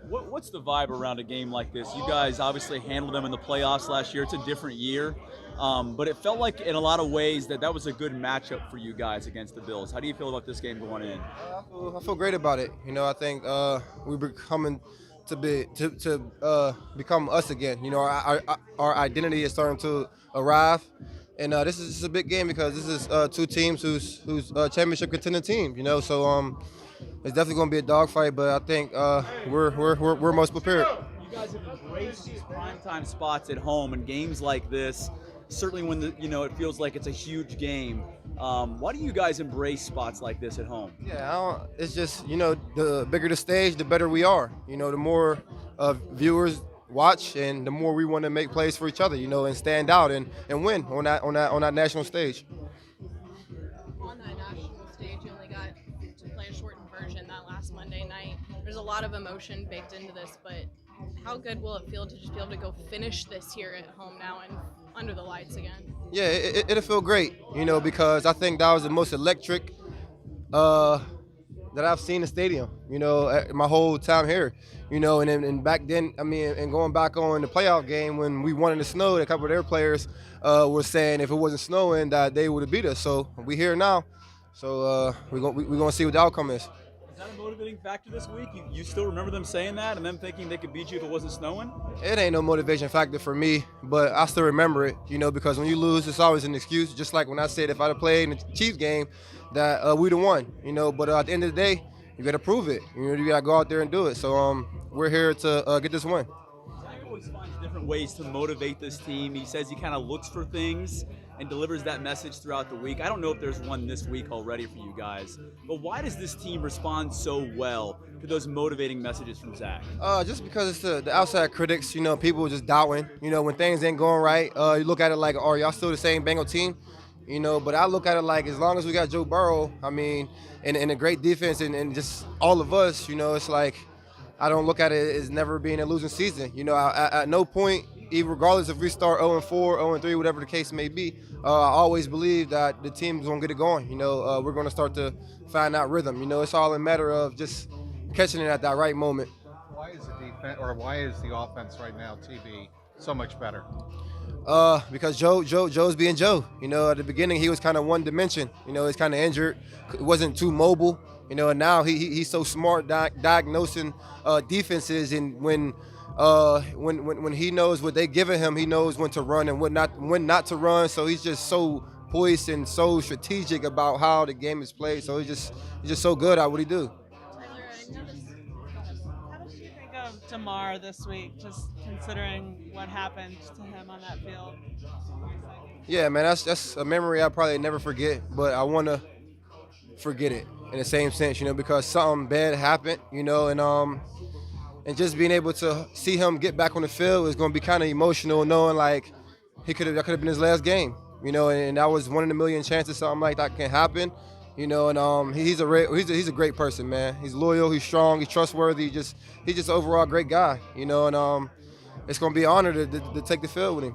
What's the vibe around a game like this? You guys obviously handled them in the playoffs last year. It's a different year, but it felt like in a lot of ways that was a good matchup for you guys against the Bills. How do you feel about this game going in? I feel great about it. I think we're becoming to become us again. Our identity is starting to arrive, and this is a big game because this is two teams who's championship contending team. So it's definitely going to be a dogfight, but I think we're most prepared. You guys have embraced these primetime spots at home and games like this. Certainly, when it feels like it's a huge game. Why do you guys embrace spots like this at home? Yeah, it's just the bigger the stage, the better we are. The more viewers watch, and the more we want to make plays for each other. And stand out and win on that national stage. On that national stage, you only got to play a shortened version that last Monday night. There's a lot of emotion baked into this, but how good will it feel to just be able to go finish this here at home now and under the lights again? Yeah, it'll feel great, because I think that was the most electric that I've seen the stadium, my whole time here, and back then, and going back on the playoff game when we won in the snow, a couple of their players were saying if it wasn't snowing that they would have beat us. So we're here now, so we're gonna see what the outcome is. Is that a motivating factor this week? You still remember them saying that and them thinking they could beat you if it wasn't snowing? It ain't no motivation factor for me, but I still remember it, because when you lose, it's always an excuse. Just like when I said if I'd have played in the Chiefs game, that we'd have won, But at the end of the day, you got to prove it. You got to go out there and do it. So we're here to get this win. Zach always finds different ways to motivate this team. He says he kind of looks for things and delivers that message throughout the week. I don't know if there's one this week already for you guys, but why does this team respond so well to those motivating messages from Zach? Just because it's the outside critics, people just doubting. When things ain't going right, you look at it like, are y'all still the same Bengal team? But I look at it like as long as we got Joe Burrow, and a great defense and just all of us, it's like I don't look at it as never being a losing season. At no point, even regardless if we start 0-4, 0-3, whatever the case may be, I always believe that the team's going to get it going. We're going to start to find that rhythm. It's all a matter of just catching it at that right moment. Why is the defense, or why is the offense right now, TB, so much better? Because Joe's being Joe. At the beginning he was kind of one dimension. He's kind of injured, wasn't too mobile. And now he's so smart diagnosing defenses, and when he knows what they giving him, he knows when to run and when not to run. So he's just so poised and so strategic about how the game is played. So he's just so good at what he do. Tyler, I noticed. How did you think of Damar this week, just considering what happened to him on that field? Yeah, man, that's a memory I probably never forget, but I want to forget it in the same sense, because something bad happened, and just being able to see him get back on the field is going to be kind of emotional, knowing like that could have been his last game, and that was one in a million chances something like that can happen, and he's a great person, man. He's loyal, he's strong, he's trustworthy, he's just an overall great guy, and it's going to be an honor to take the field with him.